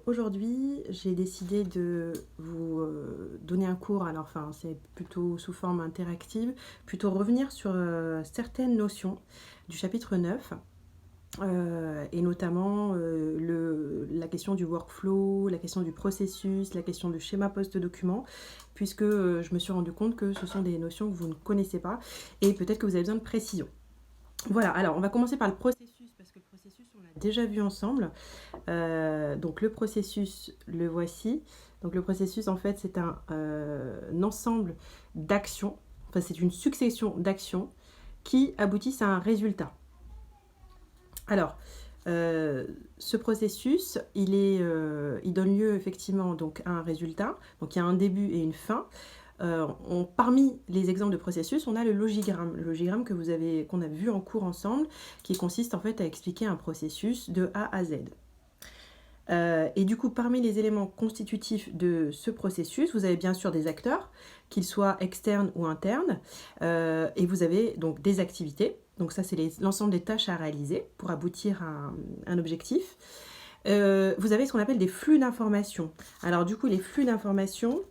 Aujourd'hui, j'ai décidé de vous donner un cours, alors enfin c'est plutôt sous forme interactive, plutôt revenir sur certaines notions du chapitre 9, et notamment la question du workflow, la question du processus, la question du schéma post-document, puisque je me suis rendu compte que ce sont des notions que vous ne connaissez pas et peut-être que vous avez besoin de précision. Voilà, alors on va commencer par le processus, parce que le processus on l'a déjà vu ensemble. Donc le processus, le voici. Donc le processus, en fait, c'est un ensemble d'actions, enfin c'est une succession d'actions qui aboutissent à un résultat. Alors, ce processus, il donne lieu effectivement donc, à un résultat. Donc il y a un début et une fin. Parmi les exemples de processus, on a le logigramme. Le logigramme qu'on a vu en cours ensemble, qui consiste en fait à expliquer un processus de A à Z. Et du coup, parmi les éléments constitutifs de ce processus, vous avez bien sûr des acteurs, qu'ils soient externes ou internes, et vous avez donc des activités. Donc ça, c'est l'ensemble des tâches à réaliser pour aboutir à un objectif. Vous avez ce qu'on appelle des flux d'informations. Alors du coup, les flux d'informations,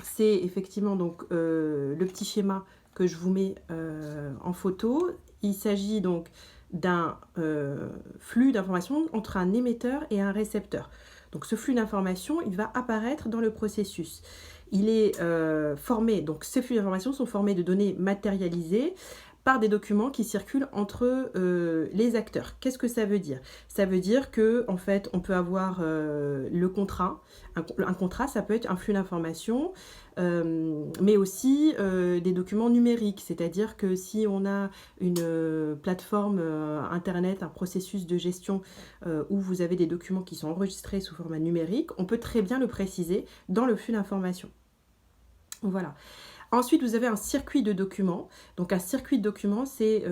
c'est effectivement donc, le petit schéma que je vous mets en photo. Il s'agit donc d'un flux d'informations entre un émetteur et un récepteur. Donc ce flux d'informations, il va apparaître dans le processus. Il est formé, donc ces flux d'informations sont formés de données matérialisées par des documents qui circulent entre les acteurs. Qu'est-ce que ça veut dire? Ça veut dire que en fait, on peut avoir le contrat. Un contrat, ça peut être un flux d'informations, mais aussi des documents numériques. C'est-à-dire que si on a une plateforme internet, un processus de gestion où vous avez des documents qui sont enregistrés sous format numérique, on peut très bien le préciser dans le flux d'informations. Voilà. Ensuite, vous avez un circuit de documents. Donc, un circuit de documents, c'est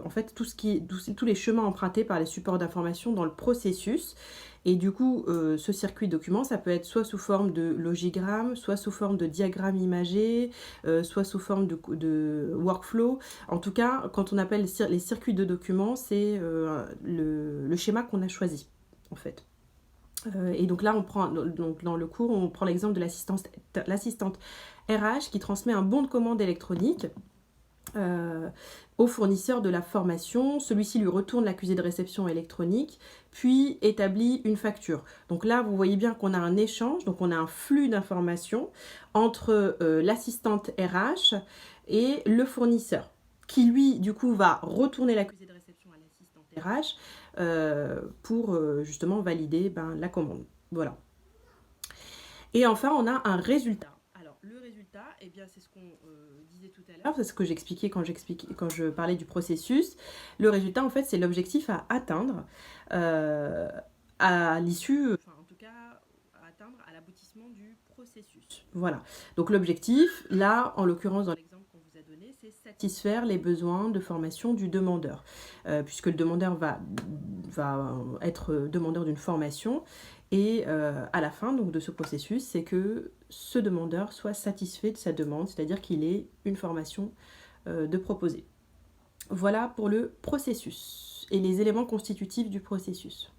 en fait tous les chemins empruntés par les supports d'information dans le processus. Et du coup, ce circuit de documents, ça peut être soit sous forme de logigramme, soit sous forme de diagramme imagé, soit sous forme de workflow. En tout cas, quand on appelle les circuits de documents, c'est le schéma qu'on a choisi, en fait. Et donc là, dans le cours, on prend l'exemple de l'assistante RH qui transmet un bon de commande électronique au fournisseur de la formation. Celui-ci lui retourne l'accusé de réception électronique, puis établit une facture. Donc là, vous voyez bien qu'on a un échange, donc on a un flux d'informations entre l'assistante RH et le fournisseur, qui lui, du coup, va retourner l'accusé de réception à l'assistante RH pour justement valider la commande. Voilà. Et enfin, on a un résultat. Alors, le résultat, eh bien, c'est ce qu'on disait tout à l'heure, c'est ce que j'expliquais quand je parlais du processus. Le résultat, en fait, c'est l'objectif à atteindre à l'issue, enfin, en tout cas, à atteindre à l'aboutissement du processus. Voilà. Donc, l'objectif, là, en l'occurrence, dans l'exemple qu'on vous a donné, c'est satisfaire les besoins de formation du demandeur, puisque le demandeur va être demandeur d'une formation. Et à la fin donc, de ce processus, c'est que ce demandeur soit satisfait de sa demande, c'est-à-dire qu'il ait une formation de proposer. Voilà pour le processus et les éléments constitutifs du processus.